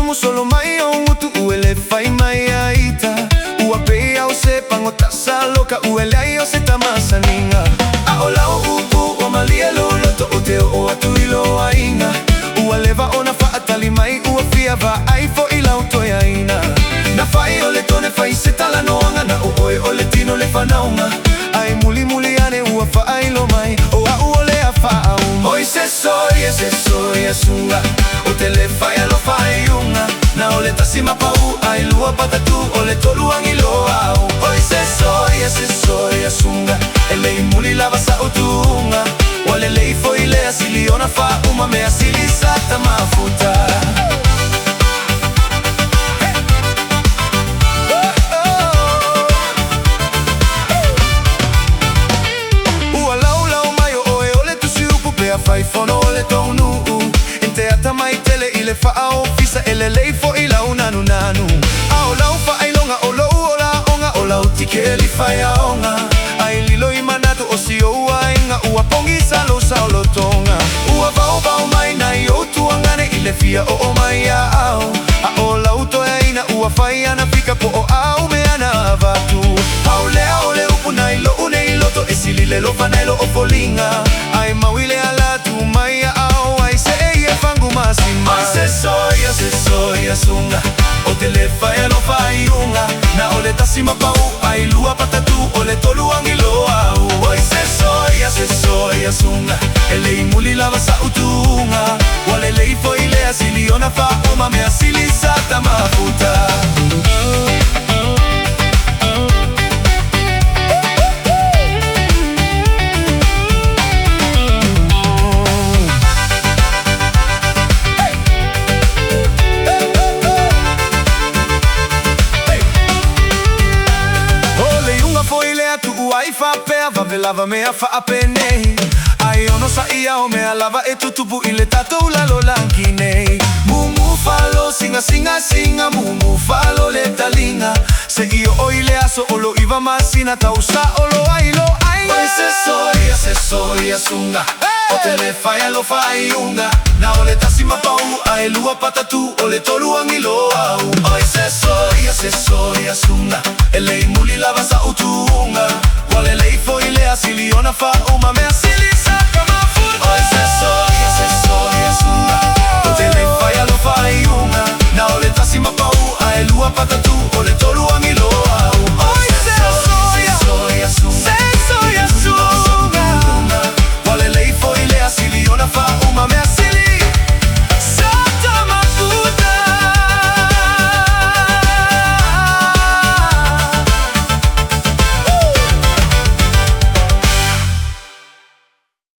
tumu solo mai o ngutu uele fai mai aita. Ua pea o se pangotasa loka uele ai o se tamasa ninga. A o lau upu o malia lolo to o teo o atu ilo ainga. Ua leva o na faatali mai ua fia va ai fo ilau toia ina. Na fai o le tone fai se tala noanga na o oe o le tino le whanaunga. Ai muli muli ane ua fai lo mai o a ua le a whaau. Oi se soia sunga o te le fai alo fai unga. Na o le tasima pau ai lua patatu o le toluangi lo au. Oi se soia sunga e lei muli lava sa o tunga. Wale lei foi le asili ona fa uma me asili sata mafuta. Fai fono le tonu Inte ata mai tele ile faa ofisa ele lei fo ila unanu nanu. Ao lau fa ai longa o lou o la onga o lau tike li fai a onga. Ai lilo i manatu o si o ua inga ua pongi salo sao lo tonga. Ua vau mai na i o tuangane ile fia o mai a au. A o lau toea ina ua fai ana fika po o au me ana avatu. Au lea o le upu na ilo une ilo to esili le lo fanelo o folinga. Ai mawile ala tu mai a au ai se e fangu masima. Ai se soia sunga o te le fai alo fai unga. Na o le tasima pau ai lua patatu o le toluangi lo au. Ai se soia sunga e lei muli lava sa utunga. Wale lei foi le asili ona fa uma me asili sata mafuta. Ai fa pea va velava mea fa apene. Ai ono sa ia o mea lava e tutupu ile tato ulalo lankine. Mumu falo singa mumu falo le talinga. Se io o ile aso o lo iva masina tausa o lo ai lo ai. Ai se soia sunga o te le fai alo fai unga. Na o le tasima pau ai lua patatu o le toluangi lo au. Ai se soia sunga e lei muli lava sa utunga. Wale lei foi le asili ona fa uma me